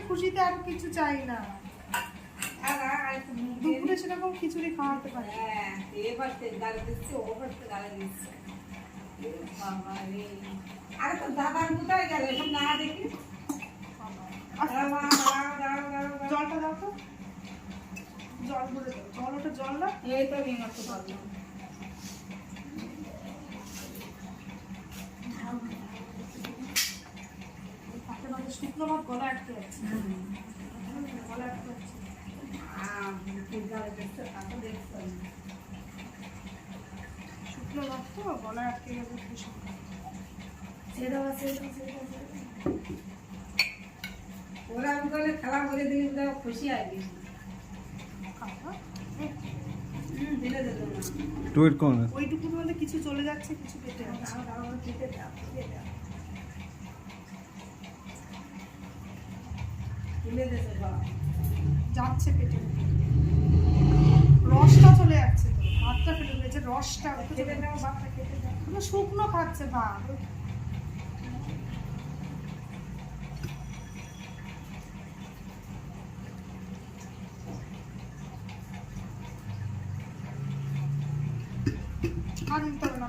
খুশিতে আর কিছু চাই না। দুপুরে সেরকম খিচুড়ি খাওয়াতে পারে। আরে তো দাদার কোথায় গেল এখন না দেখি। জলটা দাও তো, জল ভরে দাও, জল ওটা জল না। এই তো নিয়ে আসতে পারলাম। শুকনো ভাত গলা আটকে যাচ্ছে, গলা আটকে যাচ্ছে। শুকনো ভাত তো গলা আটকে গেছে। ওরা আমি বলে খেলা বলে দিই, খুশি আসবি দিলে যেত না। টুইট কোন ওইটুকুর মধ্যে কিছু চলে যাচ্ছে, কিছু কেটে যাচ্ছে। দিলে যেত বা যাচ্ছে পেটে, রসটা চলে যাচ্ছে তো, ভাতটা ফেলে দিয়েছে, রসটা কেটে দাও, ভাতটা কেটে দাও। শুকনো খাচ্ছে ভাত। আর দিতে হবে না।